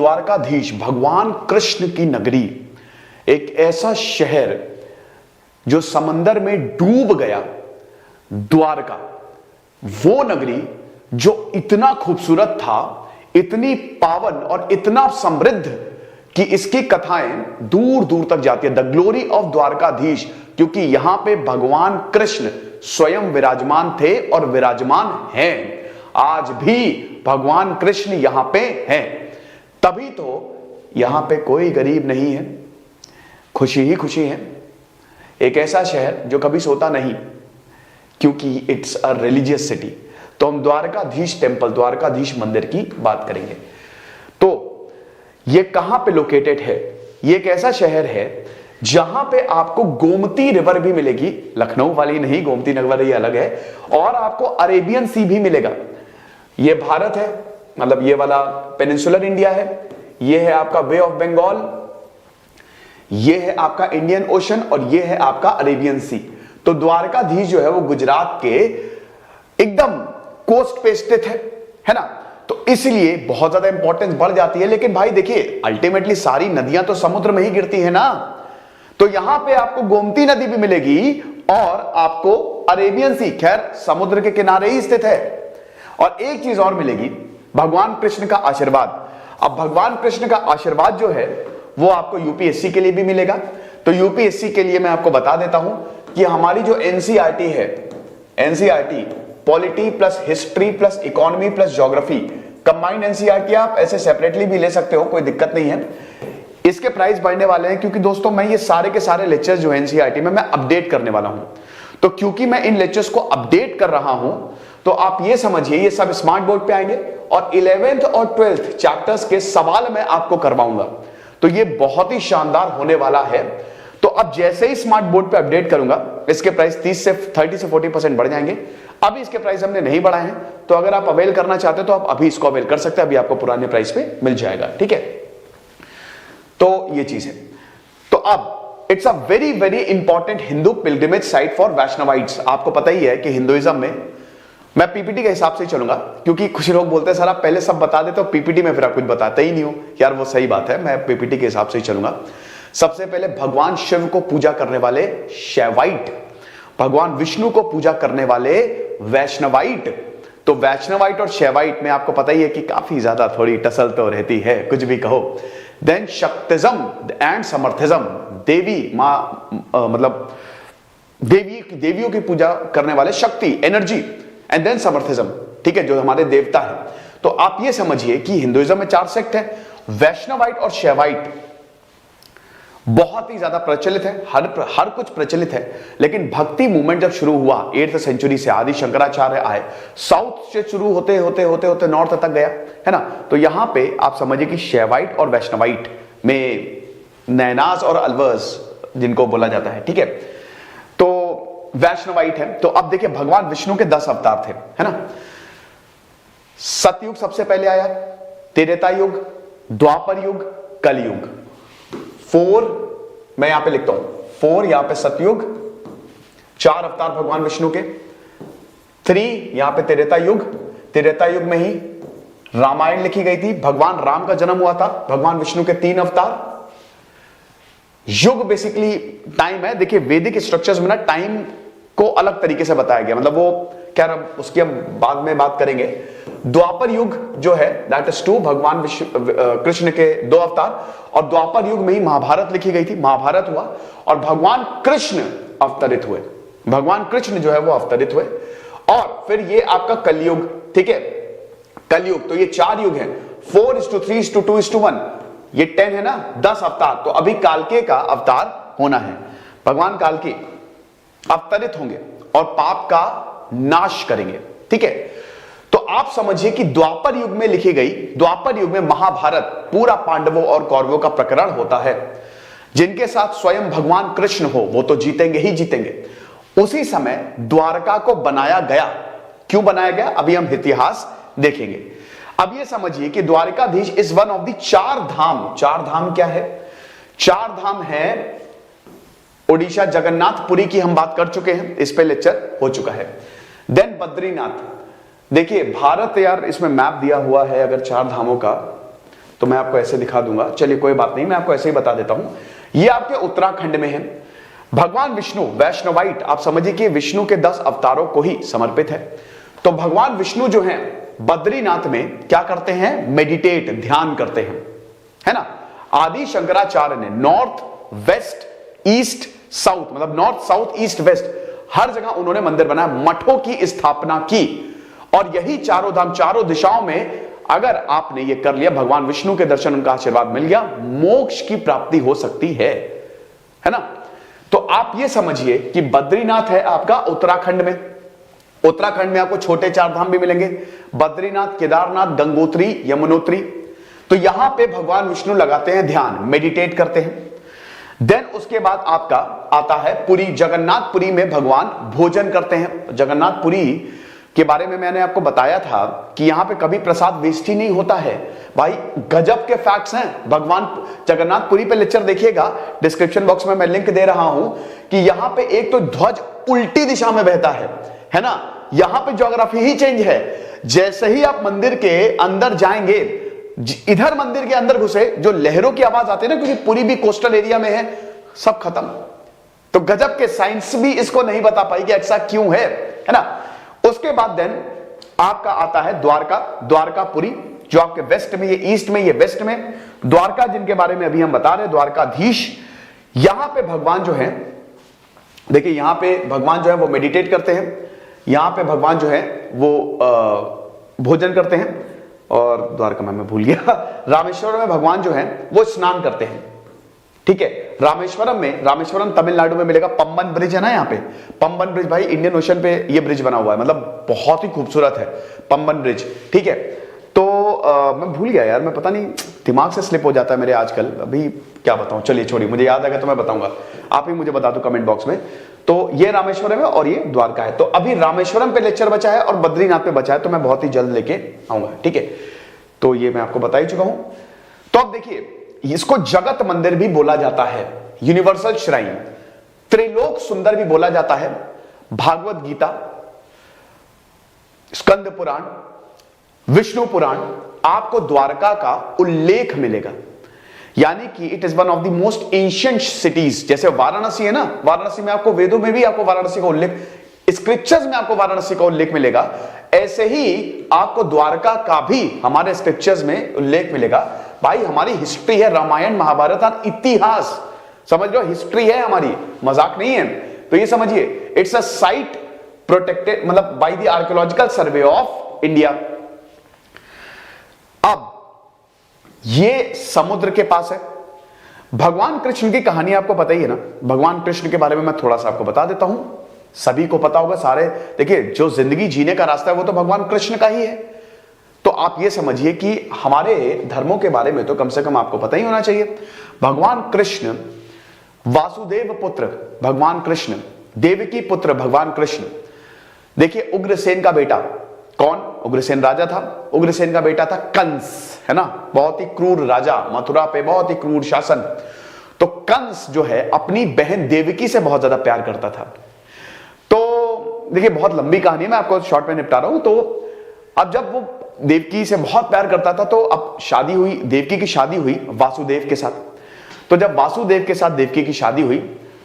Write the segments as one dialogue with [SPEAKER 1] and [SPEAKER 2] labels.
[SPEAKER 1] द्वारकाधीश भगवान कृष्ण की नगरी, एक ऐसा शहर जो समंदर में डूब गया, द्वारका, वो नगरी जो इतना खूबसूरत था, इतनी पावन और इतना समृद्ध कि इसकी कथाएं दूर दूर तक जाती है। द ग्लोरी ऑफ द्वारकाधीश, क्योंकि यहां पे भगवान कृष्ण स्वयं विराजमान थे और विराजमान हैं। आज भी भगवान कृष्ण यहां पे हैं, तभी तो यहां पे कोई गरीब नहीं है, खुशी ही खुशी है। एक ऐसा शहर जो कभी सोता नहीं, क्योंकि इट्स अ रिलीजियस सिटी। तो हम द्वारकाधीश टेंपल, द्वारकाधीश मंदिर की बात करेंगे। तो ये कहां पे लोकेटेड है? ये एक ऐसा शहर है जहां पे आपको गोमती रिवर भी मिलेगी, लखनऊ वाली नहीं, गोमती नगर ये अलग है, और आपको अरेबियन सी भी मिलेगा। ये भारत है, मतलब ये वाला पेनिनसुलर इंडिया है, ये है आपका बे ऑफ बंगाल, ये है आपका इंडियन ओशन, और ये है आपका अरेबियन सी। तो द्वारकाधीश जो है वो गुजरात के एकदम कोस्ट पे स्थित है ना। तो इसलिए बहुत ज्यादा इंपॉर्टेंस बढ़ जाती है। लेकिन भाई देखिए, अल्टीमेटली सारी नदियां तो समुद्र में ही गिरती है ना, तो यहां पे आपको गोमती नदी भी मिलेगी और आपको अरेबियन सी, खैर समुद्र के किनारे ही स्थित है, और एक चीज और मिलेगी, भगवान कृष्ण का आशीर्वाद। अब भगवान कृष्ण का आशीर्वाद जो है वो आपको यूपीएससी के लिए भी मिलेगा। तो यूपीएससी के लिए मैं आपको बता देता हूं कि हमारी जो एनसीईआरटी है, NCERT polity plus history plus economy plus geography, combined NCERT आप ऐसे सेपरेटली भी ले सकते हो, कोई दिक्कत नहीं है। इसके प्राइस बढ़ने वाले हैं, क्योंकि दोस्तों मैं ये सारे के सारे लेक्चर्स जो एनसीईआरटी में मैं अपडेट करने वाला हूं। तो क्योंकि मैं इन लेक्चर्स को अपडेट कर रहा हूं, तो आप ये समझिए ये सब स्मार्ट बोर्ड पे आएंगे, और 11th और 12th चैप्टर्स के सवाल मैं आपको करवाऊंगा। तो ये बहुत ही शानदार होने वाला है। तो अब जैसे ही स्मार्ट बोर्ड पे अपडेट करूंगा, इसके प्राइस 30 से 40% बढ़ जाएंगे। अभी इसके प्राइस हमने नहीं बढ़ाए हैं, तो अगर आप अवेल करना चाहते हो तो आप अभी इसको अवेल कर सकते हैं, अभी आपको पुराने प्राइस पे मिल जाएगा, ठीक है। तो ये चीज है। तो अब it's a very very important Hindu pilgrimage site for Vaishnavites. आपको पता ही है कि हिंदुइज्म में, मैं पीपीटी के हिसाब से ही चलूंगा, क्योंकि कुछ लोग बोलते हैं सर आप पहले सब बता देते हो, पीपीटी में फिर आप कुछ बताते ही नहीं हो। यार वो सही बात है, मैं पीपीटी के हिसाब से ही चलूंगा। सबसे पहले भगवान शिव को पूजा करने वाले शैवाइट, भगवान विष्णु को पूजा करने वाले वैष्णवाइट। तो वैष्णवाइट और शैवाइट में आपको पता ही है कि काफी ज्यादा थोड़ी टसल तो रहती है, कुछ भी कहो। देन शक्तिज्म एंड समर्थिज्म, देवी मां, मतलब देवियों की पूजा करने वाले, शक्ति एनर्जी, एंड देन समर्थिज्म, ठीक है, जो हमारे देवता है। तो आप ये समझिए कि हिंदुइज्म में 4 सेक्ट है, वैष्णवाइट और शैवाइट बहुत ही ज्यादा प्रचलित है, हर कुछ प्रचलित है। लेकिन भक्ति मूवमेंट जब शुरू हुआ 8th सेंचुरी से, आदि शंकराचार्य आए, साउथ से शुरू होते होते होते होते नॉर्थ तक गया, है ना। तो यहां पे आप समझिए कि शैवाइट और वैष्णवाइट में नैनास और अलवर्स जिनको बोला जाता है, ठीक है। तो वैष्णवाइट है। तो अब देखिए भगवान विष्णु के 10 अवतार थे, है ना। सतयुग सबसे पहले आया, त्रेता युग, द्वापर युग, कलयुग। 4 मैं यहां पे लिखता हूं, 4 यहां पे सतयुग, 4 अवतार भगवान विष्णु के, 3 यहां पे त्रेता युग, त्रेता युग में ही रामायण लिखी गई थी, भगवान राम का जन्म हुआ था, भगवान विष्णु के 3 अवतार। युग बेसिकली टाइम है। देखिए वैदिक स्ट्रक्चर्स में ना टाइम को अलग तरीके से बताया गया, मतलब वो क्या, उसकी हम बाद में बात करेंगे। द्वापर युग जो है दैट इज 2, भगवान कृष्ण के 2 अवतार, और द्वापर युग में ही महाभारत लिखी गई थी, महाभारत हुआ और भगवान कृष्ण अवतरित हुए, भगवान कृष्ण जो है वो अवतरित हुए। और फिर ये आपका कलयुग, ठीक है, कलयुग। तो ये 4 युग है, 4:3:2:1, ये 10 है ना, 10 अवतार। तो अभी कालके का अवतार होना है, भगवान कालके अवतरित होंगे और पाप का नाश करेंगे, ठीक है। तो आप समझिए कि द्वापर युग में लिखी गई, द्वापर युग में महाभारत पूरा पांडवों और कौरवों का प्रकरण होता है। जिनके साथ स्वयं भगवान कृष्ण हो वो तो जीतेंगे ही जीतेंगे। उसी समय द्वारका को बनाया गया। क्यों बनाया गया, अभी हम इतिहास देखेंगे। अब ये समझिए कि Dwarkadhish is one of the 4 धाम। 4 धाम क्या है? 4 धाम है ओडिशा, जगन्नाथपुरी की हम बात कर चुके हैं, इस पे लेक्चर हो चुका है। देन बद्रीनाथ। देखिए भारत, यार इसमें मैप दिया हुआ है अगर 4 धामों का, तो मैं आपको ऐसे दिखा दूंगा, चलिए कोई बात नहीं, मैं आपको ऐसे ही बता देता हूं। ये आपके उत्तराखंड में है। भगवान विष्णु वैष्णवाइट, आप समझिए कि विष्णु के 10 अवतारों को ही समर्पित है। तो भगवान विष्णु जो है बद्रीनाथ में क्या करते हैं, मेडिटेट, ध्यान करते हैं, है ना। आदि शंकराचार्य ने नॉर्थ वेस्ट ईस्ट साउथ, मतलब नॉर्थ साउथ ईस्ट वेस्ट, हर जगह उन्होंने मंदिर बनाया, मठों की स्थापना की। और यही चारों धाम, चारों दिशाओं में अगर आपने ये कर लिया, भगवान विष्णु के दर्शन, उनका आशीर्वाद मिल गया, मोक्ष की प्राप्ति हो सकती है ना। तो आप ये समझिए कि बद्रीनाथ है आपका उत्तराखंड में। उत्तराखंड में आपको छोटे 4 धाम भी मिलेंगे, बद्रीनाथ, केदारनाथ, गंगोत्री, यमुनोत्री। तो यहां पे भगवान विष्णु लगाते हैं ध्यान, मेडिटेट करते हैं। देन उसके बाद आपका आता है पुरी, जगन्नाथपुरी में भगवान भोजन करते हैं। जगन्नाथपुरी के बारे में मैंने आपको बताया था कि यहां पे कभी प्रसाद वेस्ट ही नहीं होता है भाई, गजब के फैक्ट्स हैं। भगवान जगन्नाथपुरी पे लेक्चर देखिएगा, डिस्क्रिप्शन बॉक्स में मैं लिंक दे रहा हूं कि यहां पे एक तो ध्वज उल्टी दिशा में बहता है ना। यहां पे ज्योग्राफी ही चेंज है। जैसे ही आप मंदिर के अंदर जाएंगे, इधर मंदिर के अंदर घुसे, जो लहरों की आवाज आती है ना, क्योंकि पूरी भी कोस्टल एरिया में है, सब खत्म। तो गजब के साइंस भी इसको नहीं बता पाई कि ऐसा क्यों है ना। उसके बाद देन आपका आता है द्वारका, द्वारकापुरी, जो आपके वेस्ट में, ये ईस्ट में, ये वेस्ट में। द्वारका जिनके बारे में अभी हम बता रहे, द्वारकाधीश, यहां पे भगवान जो है, देखिए यहां पे भगवान जो है वो मेडिटेट करते हैं, यहां पे भगवान जो है वो भोजन करते हैं। और द्वारका में मैं भूल गया, रामेश्वरम में भगवान जो है वो स्नान करते हैं, ठीक है। रामेश्वरम में, रामेश्वरम तमिलनाडु में मिलेगा, पंबन ब्रिज है ना, यहाँ पे पंबन ब्रिज, भाई इंडियन ओशन पे ये ब्रिज बना हुआ है, मतलब बहुत ही खूबसूरत है पंबन ब्रिज, ठीक है। तो मैं भूल गया यार, मैं पता नहीं, दिमाग से स्लिप हो जाता है मेरे आजकल, अभी क्या बताऊं, चलिए छोड़िए, मुझे याद आएगा तो मैं बताऊंगा, आप ही मुझे बता दो कमेंट बॉक्स में। तो ये रामेश्वरम है और ये द्वारका है। तो अभी रामेश्वरम पे लेक्चर बचा है और बद्रीनाथ पे बचा है, तो मैं बहुत ही जल्द लेके आऊंगा, ठीक है। तो ये मैं आपको बता ही चुका हूं। तो अब देखिए, इसको जगत मंदिर भी बोला जाता है, यूनिवर्सल श्राइन, त्रिलोक सुंदर भी बोला जाता है। भागवत गीता, स्कंद पुराण, विष्णु पुराण, आपको द्वारका का उल्लेख मिलेगा। यानी कि it is one of the most ancient cities. जैसे वाराणसी है ना, वाराणसी में आपको वेदों में भी आपको वाराणसी का उल्लेख, स्क्रिप्चर्स में आपको वाराणसी का उल्लेख मिलेगा, ऐसे ही आपको द्वारका का भी हमारे स्क्रिप्चर्स में उल्लेख मिलेगा। भाई हमारी हिस्ट्री है, रामायण महाभारत और इतिहास, समझ लो हिस्ट्री है हमारी, मजाक नहीं है। तो ये समझिए, इट्स अ साइट प्रोटेक्टेड, मतलब by the archaeological survey of India. अब ये समुद्र के पास है। भगवान कृष्ण की कहानी आपको पता ही है ना, भगवान कृष्ण के बारे में मैं थोड़ा सा आपको बता देता हूं, सभी को पता होगा सारे। देखिए, जो जिंदगी जीने का रास्ता है वो तो भगवान कृष्ण का ही है। तो आप ये समझिए कि हमारे धर्मों के बारे में तो कम से कम आपको पता ही होना चाहिए। भगवान कृष्ण वासुदेव पुत्र भगवान कृष्ण, देवकी पुत्र भगवान कृष्ण। देखिए, उग्रसेन का बेटा कौन, उग्रसेन राजा था, उग्रसेन का बेटा था कंस, है ना, बहुत ही क्रूर राजा, मथुरा पे बहुत ही क्रूर शासन। तो कंस जो है अपनी बहन देवकी से बहुत ज्यादा प्यार करता था। तो देखिए, बहुत लंबी कहानी है, मैं आपको शॉर्ट में निपटा रहा हूं। तो अब जब वो देवकी से बहुत प्यार करता था, तो अब शादी हुई, देवकी की शादी हुई वासुदेव के साथ। तो जब वासुदेव के साथ देवकी की शादी हुई,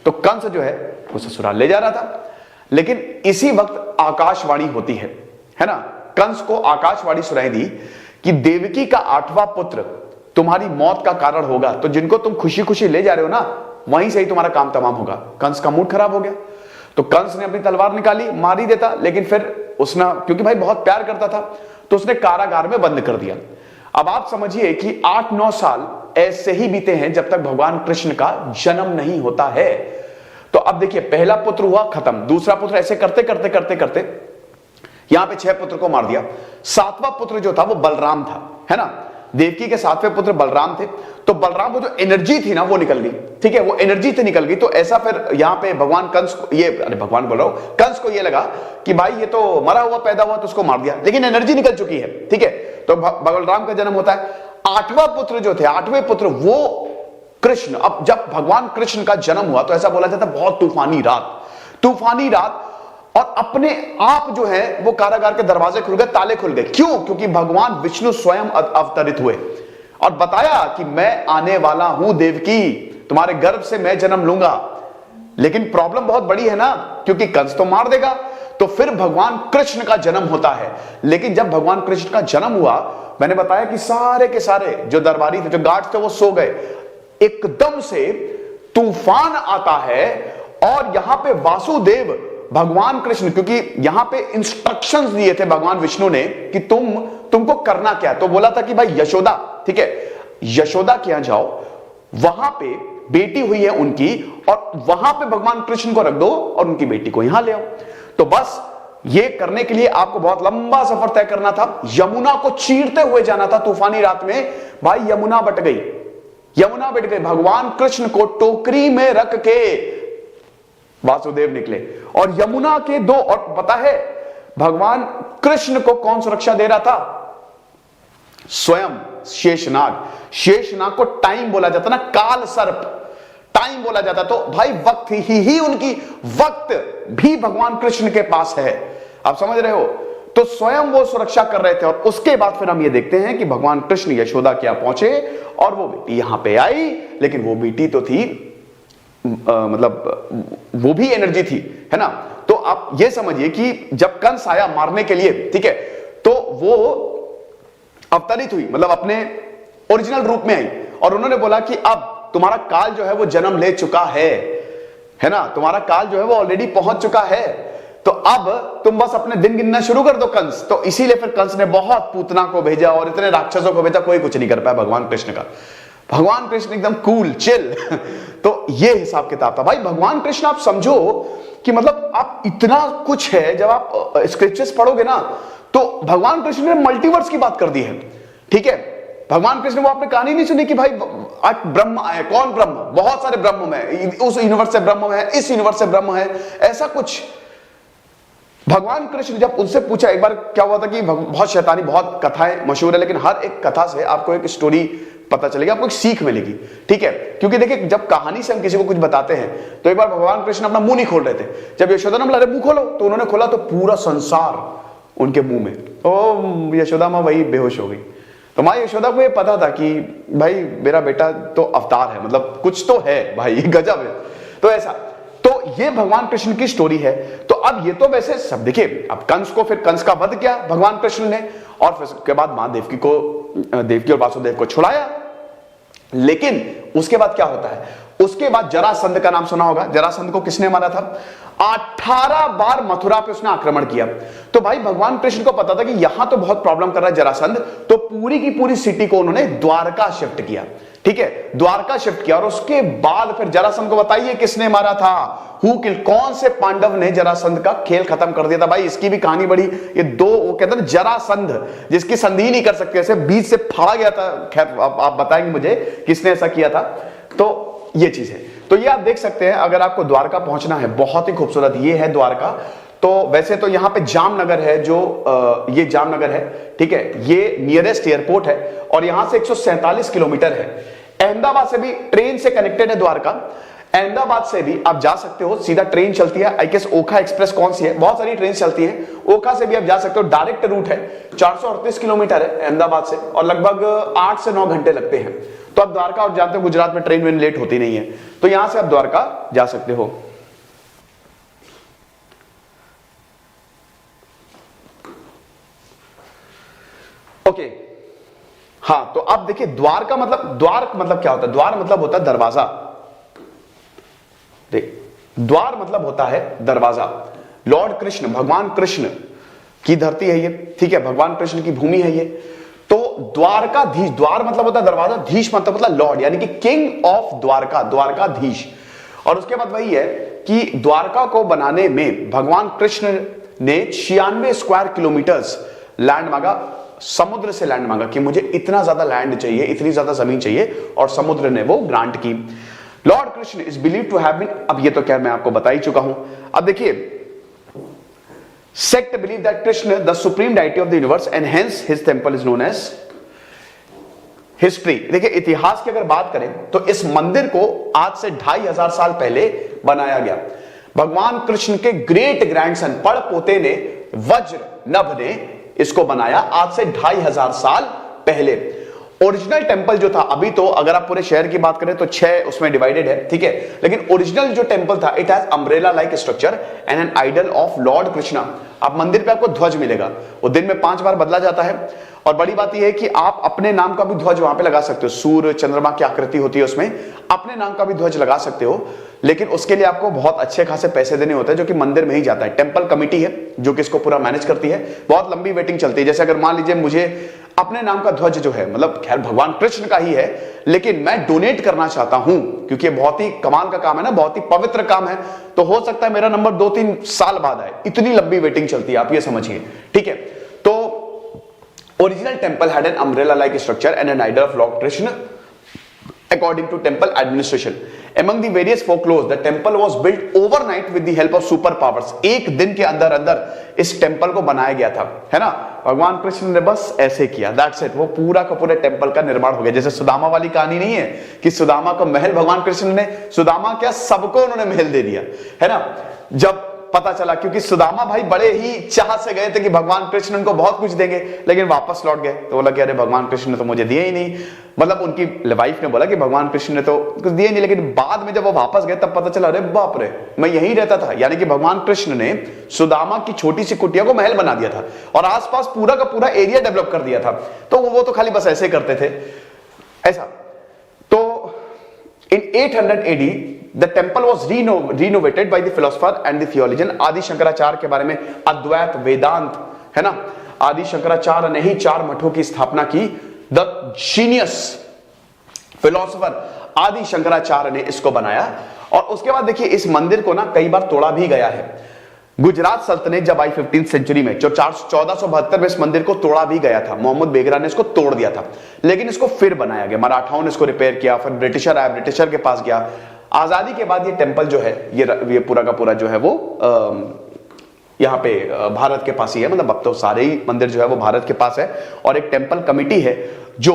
[SPEAKER 1] तो कंस जो है वो ससुराल ले जा रहा था। लेकिन इसी वक्त आकाशवाणी होती है ना, कंस को आकाशवाणी सुनाई दी कि देवकी का 8वां पुत्र तुम्हारी मौत का कारण होगा, तो जिनको तुम खुशी खुशी ले जा रहे हो ना, वहीं से ही तुम्हारा काम तमाम होगा। कंस का मूड खराब हो गया, तो कंस ने अपनी तलवार निकाली, मार ही देता, लेकिन फिर उसने, क्योंकि भाई बहुत प्यार करता था, तो उसने कारागार में बंद कर दिया। अब आप समझिए कि 8-9 साल ऐसे ही बीते हैं जब तक भगवान कृष्ण का जन्म नहीं होता है। तो अब देखिए, पहला पुत्र हुआ, खत्म, दूसरा पुत्र, ऐसे करते करते करते करते यहां पे 6 पुत्र को मार दिया। 7वां पुत्र जो था वो बलराम था, है ना, देवकी के 7वें पुत्र बलराम थे। तो बलराम को जो एनर्जी थी ना वो निकल गई, ठीक है, वो एनर्जी तो निकल गई। तो ऐसा फिर यहां पे भगवान कंस को, ये अरे भगवान बोल रहा हूं, कंस को ये लगा कि भाई ये तो मरा हुआ पैदा हुआ, तो उसको मार दिया, लेकिन एनर्जी निकल चुकी है, ठीक है। तो बलराम का जन्म होता है। 8वां पुत्र जो थे, 8वें पुत्र वो कृष्ण। अब जब भगवान कृष्ण का जन्म हुआ तो ऐसा बोला जाता बहुत तूफानी रात, तूफानी रात, और अपने आप जो है वो कारागार के दरवाजे खुल गए, ताले खुल गए। क्यों? क्योंकि भगवान विष्णु स्वयं अवतरित हुए और बताया कि मैं आने वाला हूं देवकी, तुम्हारे गर्भ से मैं जन्म लूंगा। लेकिन प्रॉब्लम बहुत बड़ी है ना, क्योंकि कंस तो मार देगा। तो फिर भगवान कृष्ण का जन्म होता है। लेकिन जब भगवान कृष्ण का जन्म हुआ, मैंने बताया कि सारे के सारे जो दरबारी थे, जो गार्ड थे, वो सो गए। एकदम से तूफान आता है और यहां पे वासुदेव भगवान कृष्ण, क्योंकि यहां पे इंस्ट्रक्शंस दिए थे भगवान विष्णु ने कि तुमको करना क्या है। तो बोला था कि भाई यशोदा, ठीक है, यशोदा के यहां जाओ, वहां पे बेटी हुई है उनकी, और वहां पे भगवान कृष्ण को रख दो और उनकी बेटी को यहां ले आओ। तो बस ये करने के लिए आपको बहुत लंबा सफर तय करना था, यमुना को चीरते हुए जाना था तूफानी रात में। भाई यमुना बट गई, यमुना बट गई। भगवान कृष्ण को टोकरी में रख के वासुदेव निकले और यमुना के दो, और पता है भगवान कृष्ण को कौन सुरक्षा दे रहा था? स्वयं शेषनाग। शेषनाग को टाइम बोला जाता ना, काल सर्प टाइम बोला जाता। तो भाई वक्त ही उनकी, वक्त भी भगवान कृष्ण के पास है, आप समझ रहे हो? तो स्वयं वो सुरक्षा कर रहे थे। और उसके बाद फिर हम ये देखते हैं कि भगवान कृष्ण यशोदा के यहां पहुंचे और वो बेटी यहां पे आई। लेकिन वो बेटी तो थी, मतलब वो भी एनर्जी थी, है ना? तो आप ये समझिए कि जब कंस आया मारने के लिए, ठीक है, तो वो अवतरित हुई, मतलब अपने ओरिजिनल रूप में आई और उन्होंने बोला कि अब तुम्हारा काल जो है वो जन्म ले चुका है ना, तुम्हारा काल जो है वो ऑलरेडी पहुंच चुका है, तो अब तुम बस अपने दिन गिनना शुरू कर दो कंस। तो इसीलिए फिर कंस ने बहुत पूतना को भेजा और इतने राक्षसों को भेजा, कोई कुछ नहीं कर पाया भगवान कृष्ण का। भगवान कृष्ण एकदम कूल चिल। तो ये हिसाब किताब था भाई। भगवान कृष्ण आप समझो कि मतलब आप इतना कुछ है, जब आप स्क्रिप्चर्स पढ़ोगे ना, तो भगवान कृष्ण ने मल्टीवर्स की बात कर दी है, ठीक है। भगवान कृष्ण वो आपने कहानी नहीं सुनी कि भाई आज ब्रह्म आए, कौन ब्रह्म? बहुत सारे ब्रह्म है, उस यूनिवर्स से ब्रह्म है, इस यूनिवर्स से ब्रह्म है, ऐसा कुछ। भगवान कृष्ण जब उनसे पूछा, एक बार क्या हुआ था कि बहुत शैतानी, बहुत कथाएं मशहूर है, लेकिन हर एक कथा से आपको एक स्टोरी पता चलेगी, आपको एक सीख मिलेगी, ठीक है। क्योंकि देखिए जब कहानी से हम किसी को कुछ बताते हैं, तो एक बार भगवान कृष्ण अपना मुंह नहीं खोल रहे थे, जब यशोदा ने बोला अरे मुंह खोलो, तो उन्होंने खोला तो पूरा संसार उनके मुंह में। ओ यशोदा मां वही बेहोश हो गई। तो मां यशोदा को ये पता था कि भाई मेरा बेटा तो अवतार है, मतलब कुछ तो है भाई, गजब है। तो ऐसा, तो ये भगवान कृष्ण की स्टोरी है। तो अब ये तो वैसे सब देखिए, अब कंस को, फिर कंस का वध किया भगवान कृष्ण ने, और फिर उसके बाद मां देवकी और वासुदेव को छुड़ाया। लेकिन उसके बाद क्या होता है? उसके बाद जरासंध का नाम सुना होगा। जरासंध को किसने मारा था? 18 बार मथुरा पे उसने आक्रमण किया। तो भाई भगवान कृष्ण को पता था कि यहां तो बहुत प्रॉब्लम कर रहा है जरासंध, तो पूरी की पूरी सिटी को उन्होंने द्वारका शिफ्ट किया, ठीक है, द्वारका शिफ्ट किया। और उसके बाद फिर जरासंध को बताइए किसने मारा था? हु किल, कौन से पांडव ने जरासंध का खेल खत्म कर दिया था? भाई इसकी भी कहानी बड़ी, ये दो, वो कहते हैं जरासंध जिसकी संधि नहीं कर सकते, ऐसे बीच से फाड़ा गया था। खैर आप बताएंगे मुझे किसने ऐसा किया था। तो ये चीज है। तो ये आप देख सकते हैं, अगर आपको द्वारका पहुंचना है, बहुत ही खूबसूरत ये है द्वारका। तो वैसे तो यहां पे जामनगर है, जो ये जामनगर है, ठीक है, ये नियरेस्ट एयरपोर्ट है और यहां से 147 किलोमीटर है। अहमदाबाद से भी ट्रेन से कनेक्टेड है द्वारका। अहमदाबाद से भी आप जा सकते हो, सीधा ट्रेन चलती है, आई गेस ओखा एक्सप्रेस कौन सी है, बहुत सारी ट्रेन चलती है। ओखा से भी आप जा सकते हो, डायरेक्ट रूट है, 438 किलोमीटर है अहमदाबाद से, और लगभग 8 से 9 घंटे लगते हैं। तो आप द्वारका, और जानते हो गुजरात में ट्रेन वेन लेट होती नहीं है, तो यहां से आप द्वारका जा सकते हो। ओके, हाँ, तो अब देखिए द्वार का मतलब, द्वार मतलब क्या होता है? द्वार मतलब होता है दरवाजा। देख, द्वार मतलब होता है दरवाजा। लॉर्ड कृष्ण, भगवान कृष्ण की धरती है ये, ठीक है, भगवान कृष्ण की भूमि है ये। तो द्वारकाधीश, द्वार मतलब होता है दरवाजा, धीश मतलब होता है लॉर्ड, यानी कि किंग ऑफ द्वारका, द्वारकाधीश। और उसके बाद वही है कि द्वारका को बनाने में भगवान कृष्ण ने 96 स्क्वायर किलोमीटर्स लैंड मांगा, समुद्र से लैंड मांगा कि मुझे इतना ज्यादा लैंड चाहिए, इतनी ज्यादा जमीन चाहिए, और समुद्र ने वो ग्रांट की। Lord Krishna is believe to have been, अब ये तो क्या मैं आपको बता ही चुका हूं। अब देखिए, sect believe that Krishna, the supreme deity of the universe, and hence his temple is known as history। देखिए इतिहास की अगर बात करें तो इस मंदिर को आज से 2500 साल पहले बनाया गया। भगवान कृष्ण के ग्रेट ग्रैंडसन पड़ पोते ने, वज्र नभ ने इसको बनाया आज से 2500 साल पहले। ओरिजिनल टेंपल जो था, अभी तो अगर आप पूरे शहर की बात करें तो 6 उसमें डिवाइडेड है, ठीक है, लेकिन ओरिजिनल जो टेंपल था it has umbrella like structure and an idol of lord Krishna. आप मंदिर पे आपको ध्वज मिलेगा, वो दिन में 5 बार बदला जाता है। और बड़ी बात यह है कि आप अपने नाम का भी ध्वज वहां पे लगा सकते हो, सूर्य चंद्रमा की आकृति होती है उसमें, अपने नाम का भी ध्वज लगा सकते हो, लेकिन उसके लिए आपको बहुत अच्छे खासे पैसे देने होते हैं जो कि मंदिर में ही जाता है। टेंपल कमेटी है जो कि इसको पूरा मैनेज करती है, बहुत लंबी वेटिंग चलती है। जैसे अगर मान लीजिए मुझे अपने नाम का ध्वज जो है, मतलब खैर भगवान कृष्ण का ही है, लेकिन मैं डोनेट करना चाहता हूं क्योंकि ये बहुत ही कमाल का काम है ना, बहुत ही पवित्र काम है, तो हो सकता है मेरा नंबर 2-3 साल बाद आए, इतनी लंबी वेटिंग चलती है, आप ये समझिए, ठीक है। तो original temple had an umbrella like structure and an idol of lord Krishna according to temple administration. Among the various folklores, the temple was built overnight with the help of superpowers. एक दिन के अंदर अंदर इस टेंपल को बनाया गया था, है ना, भगवान कृष्ण ने बस ऐसे किया, दैट्स इट, वो पूरा का पूरे टेंपल का निर्माण हो गया। जैसे सुदामा वाली कहानी नहीं है कि सुदामा को महल भगवान कृष्ण ने, सुदामा क्या सबको उन्होंने महल दे दिया, है ना। जब पता चला, क्योंकि सुदामा भाई बड़े ही चाह से गए थे कि भगवान कृष्ण उनको बहुत कुछ देंगे, लेकिन वापस लौट गए तो बोला कि अरे भगवान कृष्ण ने तो मुझे दिए ही नहीं, मतलब उनकी वाइफ ने बोला कि भगवान कृष्ण ने तो कुछ दिए नहीं, लेकिन बाद में जब वो वापस गए तब पता चला अरे बाप रे मैं यहीं रहता था, यानी कि भगवान कृष्ण ने सुदामा की छोटी सी कुटिया को महल बना दिया था और आसपास पूरा का पूरा एरिया डेवलप कर दिया था। तो वो तो खाली बस ऐसे करते थे ऐसा। तो in 800 AD the temple was renovated by the philosopher and the theologian आदि शंकराचार्य के बारे में, अद्वैत वेदांत, है ना, आदि शंकराचार्य ने ही 4 मठों की स्थापना की। द जीनियस फिलोसोफर आदि शंकराचार्य ने इसको बनाया। और उसके बाद देखिए इस मंदिर को ना कई बार तोड़ा भी गया है। गुजरात सल्तनत जब आई 15th सेंचुरी में, जो 1472 में इस मंदिर को तोड़ा भी गया था, मोहम्मद बेगरा ने इसको तोड़ दिया था, लेकिन इसको फिर बनाया गया, मराठाओं ने इसको रिपेयर किया, फिर ब्रिटिशर आया, ब्रिटिशर के पास गया। आजादी के बाद ये टेंपल जो है ये पूरा का पूरा जो है वो यहाँ पे भारत के पास ही है, मतलब अब तो सारे ही मंदिर जो है वो भारत के पास है और एक टेंपल कमेटी है जो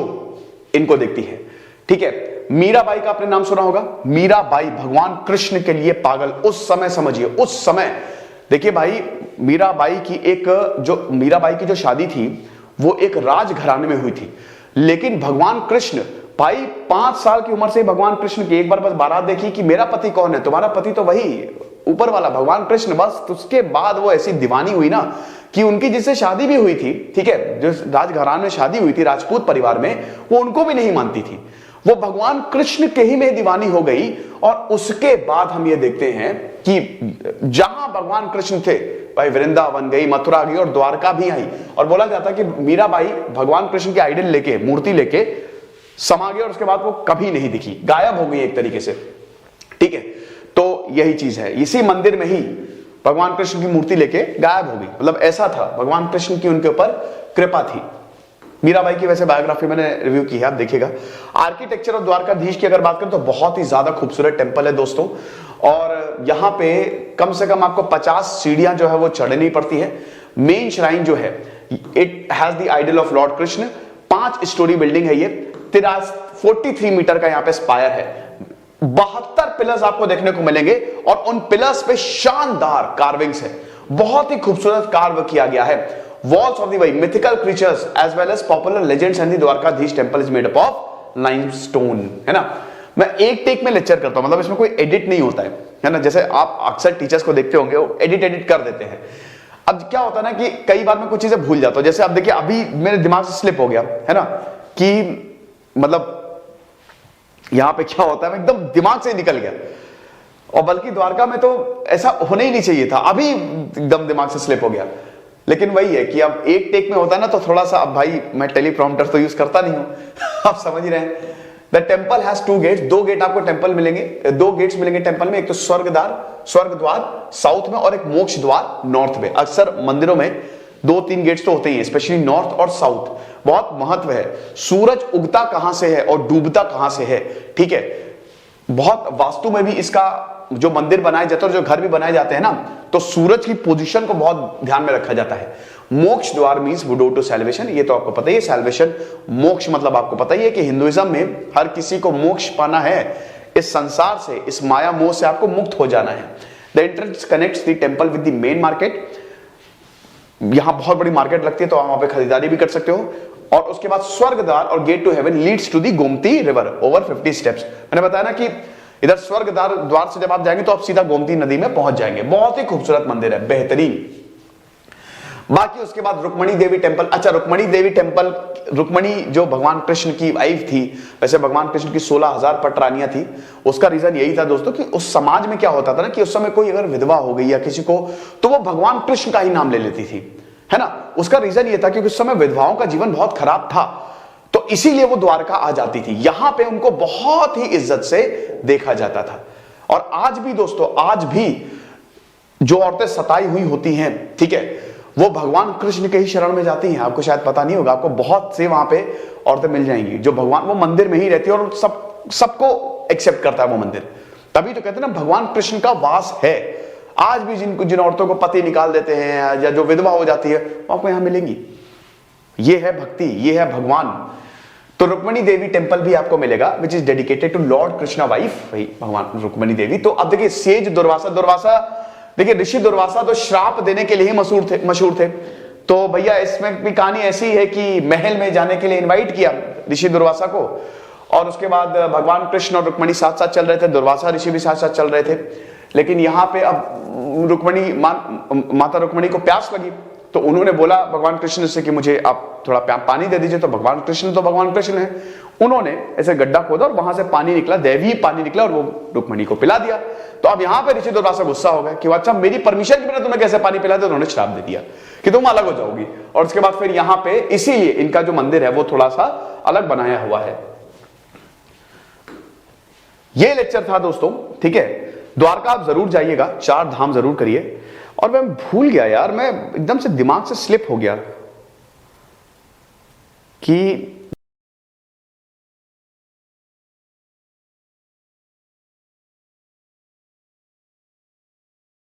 [SPEAKER 1] इनको देखती है, ठीक है। मीराबाई का आपने नाम सुना होगा, मीराबाई भगवान कृष्ण के लिए पागल, उस समय समझिए, उस समय देखिए भाई मीराबाई की जो शादी थी वो एक राजघराने में हुई थी, लेकिन भगवान कृष्ण भाई 5 साल की उम्र से भगवान कृष्ण की एक बार बस बारात देखी कि मेरा पति कौन है, तुम्हारा पति तो वही ऊपर वाला भगवान कृष्ण, बस उसके बाद वो ऐसी दीवानी हुई ना कि उनकी जिससे शादी भी हुई थी, ठीक है, जो राजघराने में शादी हुई थी राजपूत परिवार में, वो उनको भी नहीं मानती थी, वो भगवान कृष्ण के ही में दीवानी हो गई। और उसके बाद हम ये देखते हैं कि जहां भगवान कृष्ण थे भाई वृंदावन गई, मथुरा गई और द्वारका भी आई, और बोला जाता कि मीराबाई भगवान कृष्ण की आइडल लेके, मूर्ति लेके समा गई और उसके बाद वो कभी नहीं दिखी, गायब हो गई एक तरीके से, ठीक है। तो यही चीज है, इसी मंदिर में ही भगवान कृष्ण की मूर्ति लेके गायब हो गई, मतलब ऐसा था भगवान कृष्ण की उनके ऊपर कृपा थी। मीराबाई की वैसे बायोग्राफी मैंने रिव्यू की है, आप देखिएगा। आर्किटेक्चर ऑफ द्वारकाधीश की अगर बात करें तो बहुत ही ज्यादा खूबसूरत टेंपल है दोस्तों, और यहां पे कम से कम आपको 50 सीढ़ियां जो है वो चढ़नी पड़ती है। मेन श्राइन जो है it has the idol of lord Krishna, 5 story building है ये, 43 मीटर का यहाँ पे स्पायर है, 72 पिलर्स आपको देखने को मिलेंगे और उन पिलर्स पे शानदार कार्विंग्स है, बहुत ही खूबसूरत कार्व किया गया है। Walls of the mythical creatures as well as popular legends and the Dwarkadhish temple is made up of limestone, है ना। मैं एक टेक में लेक्चर करता हूं, मतलब इसमें कोई एडिट नहीं होता है ना, जैसे आप अक्सर टीचर्स को देखते होंगे वो एडिट कर देते हैं। अब क्या होता है ना कि कई बार मैं कुछ चीजें भूल जाता हूं, जैसे आप देखिए अभी मेरे दिमाग से स्लिप हो गया, है ना, कि मतलब यहां पे क्या होता है, मैं एकदम दिमाग से निकल गया, और बल्कि द्वारका में तो ऐसा होना ही नहीं चाहिए था, अभी एकदम दिमाग से स्लिप हो गया। लेकिन वही है कि अब एक टेक में होता है ना तो थोड़ा सा, अब भाई मैं टेलीप्रॉम्प्टर तो यूज करता नहीं हूं आप समझ रहे हैं। The temple has 2 gates, 2 gate आपको टेंपल मिलेंगे, 2 गेट्स मिलेंगे टेंपल में, एक तो स्वर्ग द्वार साउथ में और एक मोक्ष द्वार नॉर्थ में। अक्सर मंदिरों में 2-3 गेट्स तो होते ही हैं, स्पेशली नॉर्थ और साउथ, बहुत महत्व है। सूरज उगता कहां से है और डूबता कहां से है, ठीक है, बहुत वास्तु में भी इसका जो मंदिर बनाए जाते हैं और जो घर भी बनाए जाते हैं ना, तो सूरज की पोजीशन को बहुत ध्यान में रखा जाता है। मोक्ष द्वार मींस विडो टू सैल्वेशन, ये तो आपको पता ही है, सैल्वेशन मोक्ष मतलब आपको पता ही है कि हिंदुइज्म में हर किसी को मोक्ष पाना है, इस संसार से, इस माया मोह से आपको मुक्त हो जाना है। The entrance connects the temple with the main market, यहां बहुत बड़ी मार्केट लगती है, तो आप वहां पे खरीदारी भी कर सकते हो। और उसके बाद स्वर्ग द्वार और gate to heaven leads to the Gomti river over 50 steps. मैंने बताया ना कि इधर स्वर्ग द्वार से जब आप जाएंगे तो आप सीधा गोमती नदी में पहुंच जाएंगे। बहुत ही खूबसूरत मंदिर है, बेहतरीन। बाकी उसके बाद रुक्मणी देवी टेम्पल। अच्छा, रुक्मणी देवी टेम्पल, रुक्मणी जो भगवान कृष्ण की वाइफ थी, वैसे भगवान कृष्ण की 16,000 पटरानियां थी। उसका रीजन यही था दोस्तों कि उस समाज में क्या होता था ना कि उस समय कोई अगर विधवा हो गई या किसी को, तो वो भगवान कृष्ण का ही नाम ले लेती थी, है ना। उसका रीजन ये था कि उस समय विधवाओं का जीवन बहुत खराब था, तो इसीलिए वो द्वारका आ जाती थी। यहां पे उनको बहुत ही इज्जत से देखा जाता था। और आज भी दोस्तों, आज भी जो औरतें सताई हुई होती हैं, ठीक है, वो भगवान कृष्ण के ही शरण में जाती हैं। आपको शायद पता नहीं होगा, आपको बहुत से वहां पे औरतें मिल जाएंगी जो भगवान, वो मंदिर में ही रहती है और सबको एक्सेप्ट करता है वो मंदिर। तभी तो कहते हैं ना भगवान कृष्ण का वास है। आज भी जिन औरतों को पति निकाल देते हैं या जो विधवा हो जाती है, वो आपको यहां मिलेंगी। ये है भक्ति, ये है भगवान। तो रुक्मणी देवी टेम्पल भी आपको मिलेगा, which is dedicated to lord Krishna wife, वही भगवान रुक्मणी देवी। तो अब देखिए, सेज दुर्वासा, देखिए ऋषि दुर्वासा तो श्राप देने के लिए ही मशहूर थे। तो भैया इसमें भी कहानी ऐसी है कि महल में जाने के लिए इनवाइट किया ऋषि दुर्वासा को, और उसके बाद भगवान कृष्ण और रुक्मणी साथ साथ चल रहे थे, दुर्वासा ऋषि भी साथ साथ चल रहे थे। लेकिन यहां पे अब माता रुक्मणी को प्यास लगी, तो उन्होंने बोला भगवान कृष्ण से कि मुझे आप थोड़ा पानी दे दीजिए। तो भगवान कृष्ण है, उन्होंने ऐसे गड्ढा खोदा और वहां से पानी निकला, दैवीय पानी निकला, और वो रुक्मणी को पिला दिया। तो अब यहां पे ऋषि दुर्वासा गुस्सा हो गया कि अच्छा, मेरी परमिशन के बिना तुम्हें कैसे पानी पिला दिया। उन्होंने श्राप दे दिया कि तुम अलग हो जाओगी। और उसके बाद फिर यहां पे इसीलिए इनका जो मंदिर है वो थोड़ा सा अलग बनाया हुआ है। ये लेक्चर था दोस्तों, ठीक है। द्वारका आप जरूर जाइएगा, 4 धाम जरूर करिए। और मैं भूल गया यार, मैं एकदम से दिमाग से स्लिप हो गया कि